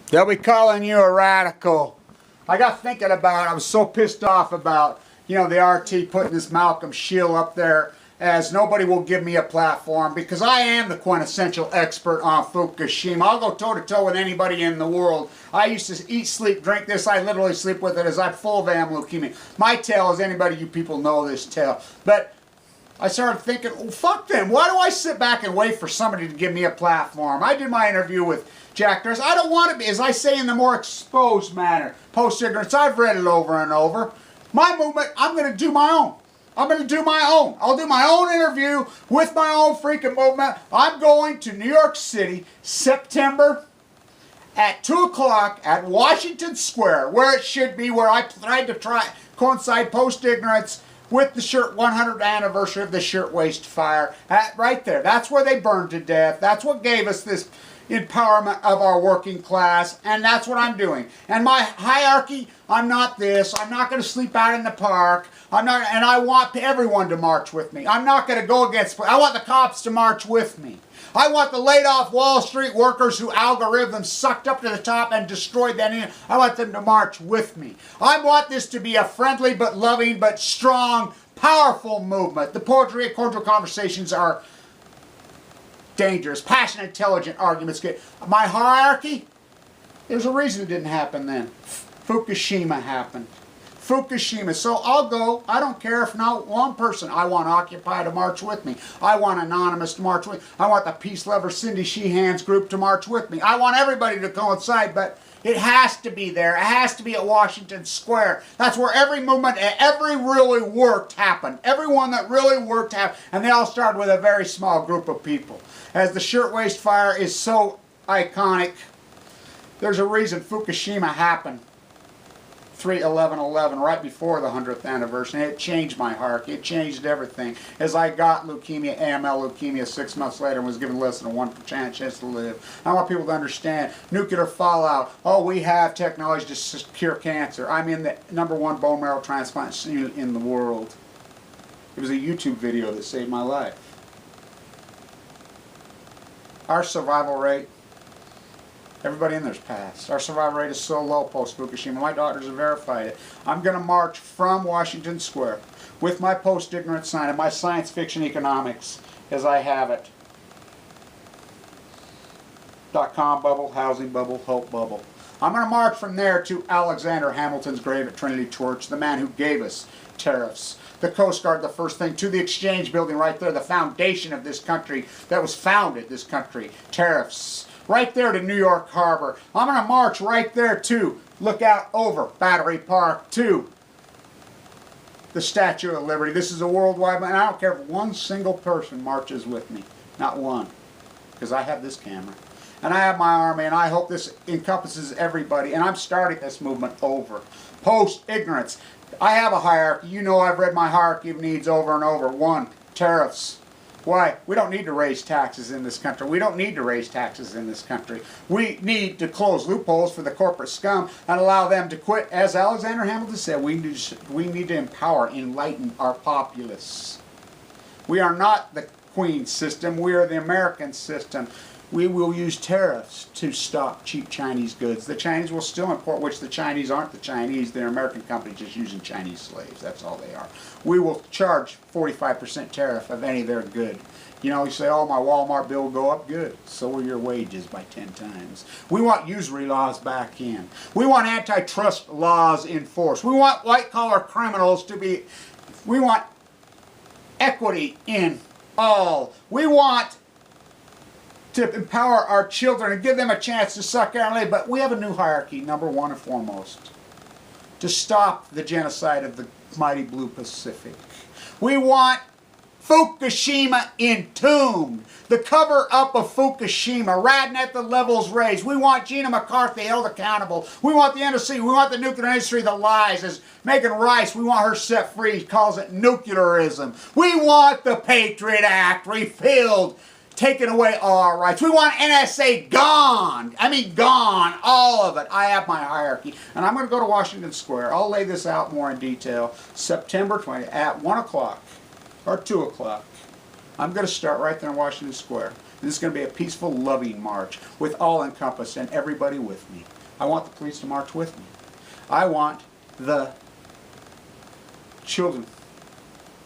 They'll be calling you a radical. I got thinking about, I was so pissed off about, the RT putting this Malcolm shield up there as nobody will give me a platform because I am the quintessential expert on Fukushima. I'll go toe-to-toe with anybody in the world. I used to eat, sleep, drink this. I literally sleep with it as I'm full of AM leukemia. My tale is anybody, you people know this tale. But I started thinking, well, fuck them. Why do I sit back and wait for somebody to give me a platform? I did my interview with Jack Durst. I don't want to be, as I say in the more exposed manner, post-ignorance. I've read it over and over. My movement, I'm going to do my own. I'm going to do my own. I'll do my own interview with my own freaking movement. I'm going to New York City, September at 2 o'clock at Washington Square, where it should be, where I tried to coincide post-ignorance with the 100th anniversary of the shirtwaist fire. Right there. That's where they burned to death. That's what gave us this empowerment of our working class, and that's what I'm doing. And my hierarchy, I'm not this. I'm not going to sleep out in the park. I'm not, and I want everyone to march with me. I'm not going to go against, I want the cops to march with me. I want the laid off Wall Street workers who algorithms sucked up to the top and destroyed that. I want them to march with me. I want this to be a friendly but loving but strong, powerful movement. The poetry and cordial conversations are dangerous. Passionate, intelligent arguments get. My hierarchy, there's a reason it didn't happen then. Fukushima happened. Fukushima. So I'll go. I don't care if not one person. I want Occupy to march with me. I want Anonymous to march with me. I want the Peace Lover Cindy Sheehan's group to march with me. I want everybody to coincide, but it has to be there. It has to be at Washington Square. That's where every movement, every really worked happened. Everyone that really worked happened. And they all started with a very small group of people. As the shirtwaist fire is so iconic, there's a reason Fukushima happened. 3/11/11, right before the 100th anniversary. It changed my hierarchy. It changed everything. As I got leukemia, AML leukemia, 6 months later and was given less than a 1% chance to live. I want people to understand nuclear fallout. Oh, we have technology to cure cancer. I'm in the #1 bone marrow transplant in the world. It was a YouTube video that saved my life. Our survival rate, everybody in there's passed. Our survival rate is so low post-Fukushima. My doctors have verified it. I'm going to march from Washington Square with my post-ignorance sign and my science fiction economics as I have it. .com bubble, housing bubble, hope bubble. I'm going to march from there to Alexander Hamilton's grave at Trinity Church, the man who gave us tariffs. The Coast Guard, the first thing, to the Exchange Building right there, the foundation of this country that was founded, this country. Tariffs. Right there to New York Harbor. I'm going to march right there to Lookout Over Battery Park to the Statue of Liberty. This is a worldwide, and I don't care if one single person marches with me. Not one. Because I have this camera. And I have my army, and I hope this encompasses everybody. And I'm starting this movement over. Post-ignorance. I have a hierarchy. You know I've read my hierarchy of needs over and over. 1, tariffs. Why? We don't need to raise taxes in this country. We don't need to raise taxes in this country. We need to close loopholes for the corporate scum and allow them to quit. As Alexander Hamilton said, we need to empower, enlighten our populace. We are not the Queen system. We are the American system. We will use tariffs to stop cheap Chinese goods. The Chinese will still import, which the Chinese aren't the Chinese. They're American companies just using Chinese slaves. That's all they are. We will charge 45% tariff of any of their good. You know, you say, oh, my Walmart bill will go up. Good. So will your wages by 10 times. We want usury laws back in. We want antitrust laws enforced. We want white-collar criminals to be... We want equity in all. We want to empower our children and give them a chance to suck air and live. But we have a new hierarchy, #1 and foremost, to stop the genocide of the mighty blue Pacific. We want Fukushima entombed. The cover-up of Fukushima, riding at the levels raised. We want Gina McCarthy held accountable. We want the NSC. We want the nuclear industry that lies. As Megan Rice, we want her set free. She calls it nuclearism. We want the Patriot Act repealed. Taking away all our rights. We want NSA gone. I mean gone. All of it. I have my hierarchy. And I'm going to go to Washington Square. I'll lay this out more in detail. September 20th at 1 o'clock or 2 o'clock. I'm going to start right there in Washington Square. This is going to be a peaceful, loving march with all encompassed and everybody with me. I want the police to march with me. I want the children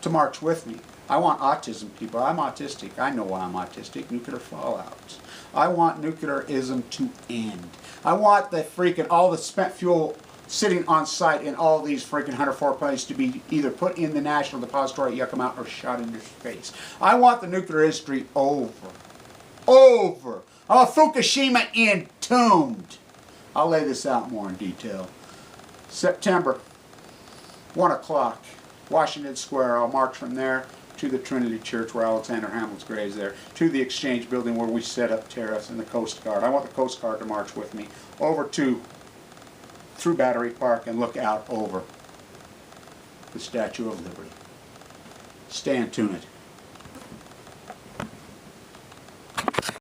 to march with me. I want autism people. I'm autistic. I know why I'm autistic. Nuclear fallout. I want nuclearism to end. I want the freaking, all the spent fuel sitting on site in all these freaking 104 planes to be either put in the National Depository at Yucca Mountain or shot in your face. I want the nuclear history over. Over. I want Fukushima entombed. I'll lay this out more in detail. September, 1 o'clock, Washington Square. I'll march from there to the Trinity Church where Alexander Hamilton's grave is there, to the Exchange Building where we set up tariffs, and the Coast Guard. I want the Coast Guard to march with me over to through Battery Park and look out over the Statue of Liberty. Stay in tune.